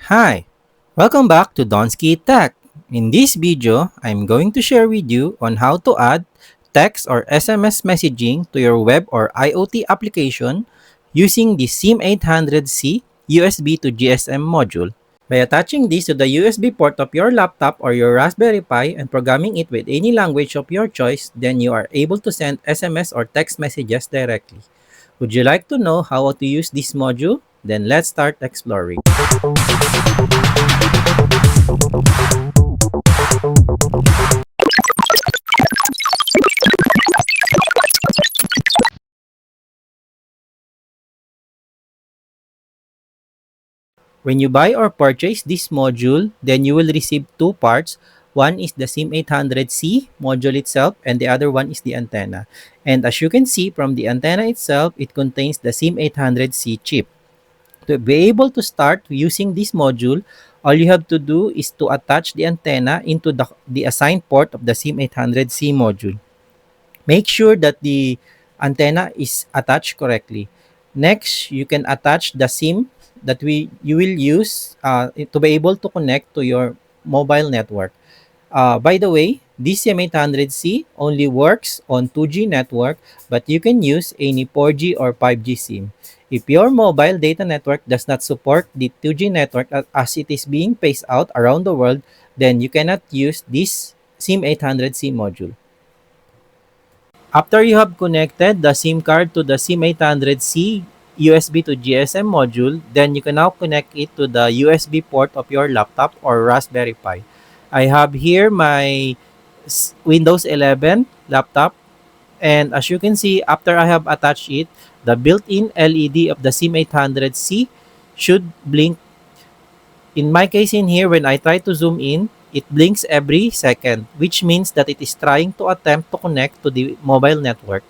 Hi, welcome back to DonskyTech. In this video, I'm going to share with you on how to add text or SMS messaging to your web or IoT application using the SIM800C USB to GSM module. By attaching this to the USB port of your laptop or your Raspberry Pi and programming it with any language of your choice, then you are able to send SMS or text messages directly. Would you like to know how to use this module? Then let's start exploring. When you buy or purchase this module, then you will receive two parts. One is the SIM800C module itself and the other one is the antenna. And as you can see from the antenna itself, it contains the SIM800C chip. To be able to start using this module, all you have to do is to attach the antenna into the assigned port of the SIM800C module. Make sure that the antenna is attached correctly. Next, you can attach the SIM that you will use to be able to connect to your mobile network. By the way, this SIM800C only works on 2G network, but you can use any 4G or 5G SIM. If your mobile data network does not support the 2G network as it is being phased out around the world, then you cannot use this SIM800C module. After you have connected the SIM card to the SIM800C USB to GSM module, then you can now connect it to the USB port of your laptop or Raspberry Pi. I have here my Windows 11 laptop, and as you can see, after I have attached it, the built-in LED of the SIM800C should blink. In my case in here, when I try to zoom in, it blinks every second, which means that it is trying to attempt to connect to the mobile network.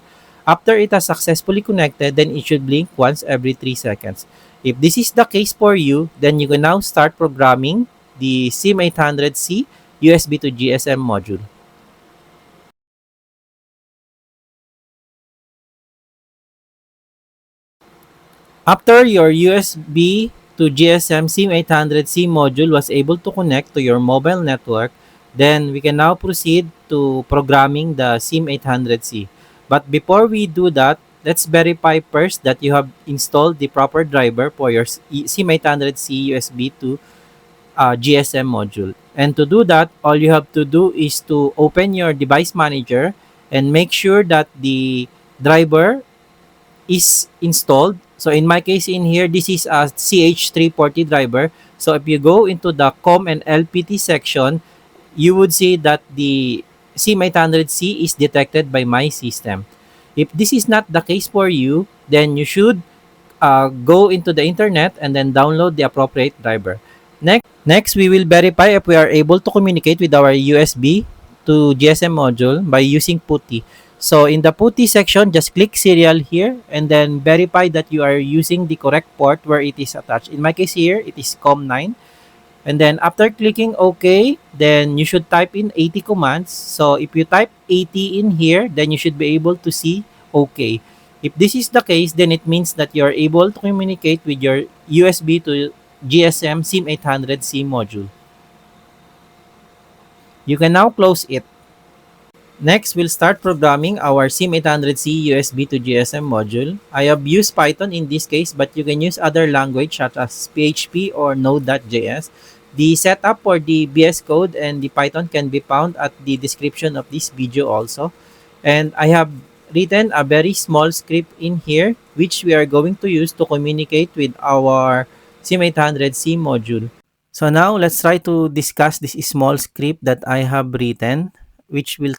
After it has successfully connected, then it should blink once every 3 seconds. If this is the case for you, then you can now start programming the SIM800C USB to GSM module. After your USB to GSM SIM800C module was able to connect to your mobile network, then we can now proceed to programming the SIM800C. But before we do that, let's verify first that you have installed the proper driver for your SIM800C USB to GSM module. And to do that, all you have to do is to open your device manager and make sure that the driver is installed. So in my case in here, this is a CH340 driver. So if you go into the COM and LPT section, you would see that the SIM800C is detected by my system. If this is not the case for you, then you should go into the internet and then download the appropriate driver. Next, we will verify if we are able to communicate with our USB to GSM module by using PuTTY. So in the PuTTY section, just click serial here and then verify that you are using the correct port where it is attached. In my case here, it is COM9. And then after clicking OK, then you should type in 80 commands. So if you type 80 in here, then you should be able to see OK. If this is the case, then it means that you are able to communicate with your USB to GSM SIM800C module. You can now close it. Next, we'll start programming our SIM800C USB to GSM module. I have used Python in this case, but you can use other language such as PHP or Node.js. The setup for the VS Code and the Python can be found at the description of this video also. And I have written a very small script in here, which we are going to use to communicate with our SIM800C module. So now let's try to discuss this small script that I have written, which will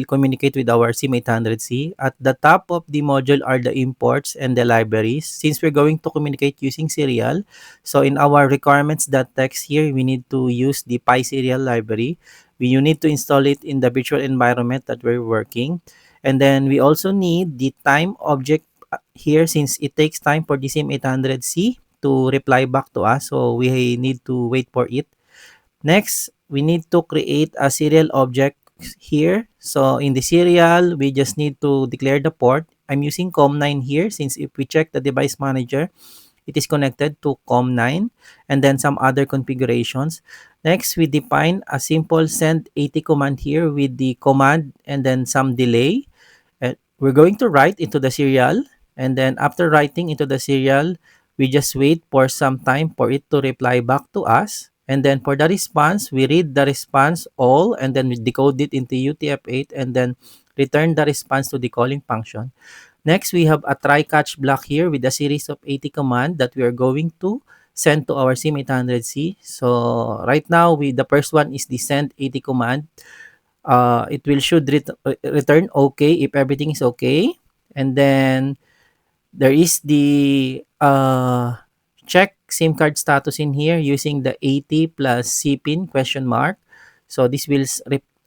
communicate with our SIM800C. At the top of the module are the imports and the libraries. Since we're going to communicate using serial, so in our requirements.txt here, we need to use the PySerial library. You need to install it in the virtual environment that we're working. And then we also need the time object here, since it takes time for the SIM800C to reply back to us. So we need to wait for it. Next, we need to create a serial object here. So in the serial, we just need to declare the port. I'm using COM9 here, since if we check the device manager, it is connected to COM9, and then some other configurations. Next, we define a simple send 80 command here with the command and then some delay. And we're going to write into the serial, and then after writing into the serial, we just wait for some time for it to reply back to us. And then for the response, we read the response all, and then we decode it into UTF-8, and then return the response to the calling function. Next, we have a try-catch block here with a series of 80 command that we are going to send to our SIM800C. So right now, the first one is the send 80 command. It will should return okay if everything is okay. And then there is the check SIM card status in here using the 80 plus CPIN question mark. So this will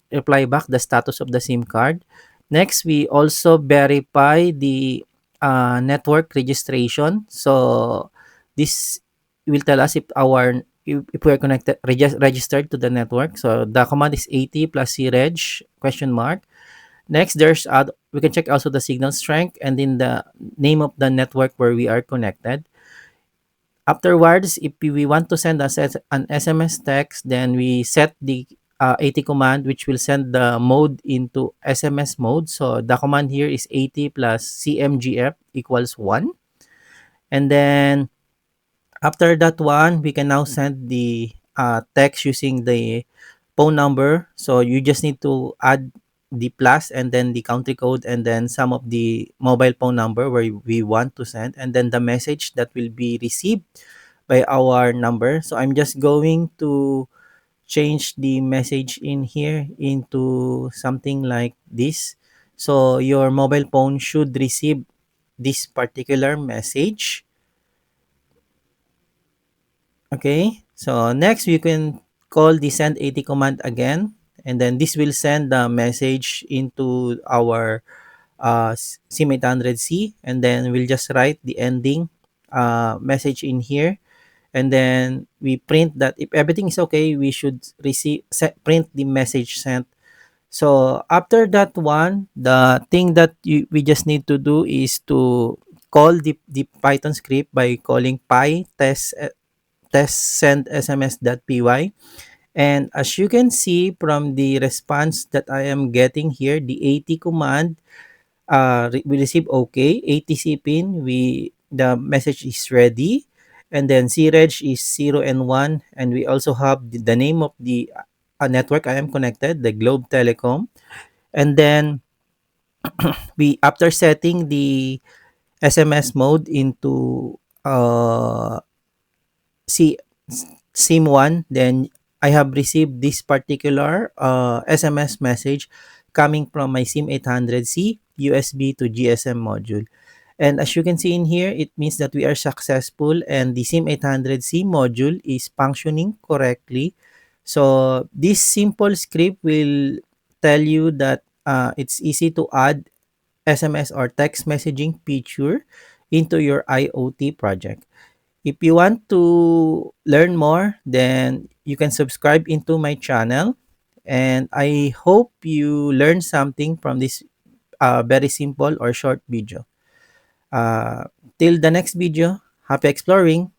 reply back the status of the SIM card. Next, we also verify the network registration. So this will tell us if we are connected registered to the network. So the command is 80 plus creg question mark. Next, we can check also the signal strength and then the name of the network where we are connected. Afterwards, if we want to send an SMS text, then we set the 80 command, which will send the mode into SMS mode. So the command here is 80 plus CMGF equals 1. And then after that one, we can now send the text using the phone number. So you just need to add the plus and then the country code and then some of the mobile phone number where we want to send, and then the message that will be received by our number. So I'm just going to change the message in here into something like this. So your mobile phone should receive this particular message. Okay, so next we can call the send 80 command again, and then this will send the message into our SIM800C, and then we'll just write the ending message in here, and then we print that if everything is okay, we should print the message sent. So after that one, the thing that we just need to do is to call the Python script by calling py test send sms.py. And as you can see from the response that I am getting here, the 80 command we receive okay. 80 pin, the message is ready. And then creg is 0 and 1. And we also have the name of the network I am connected, the Globe Telecom. And then we after setting the SMS mode into C SIM1, then I have received this particular SMS message coming from my SIM800C USB to GSM module. And as you can see in here, it means that we are successful and the SIM800C module is functioning correctly. So this simple script will tell you that it's easy to add SMS or text messaging feature into your IoT project. If you want to learn more, then you can subscribe into my channel. And I hope you learn something from this very simple or short video. Uh, Till the next video, happy exploring!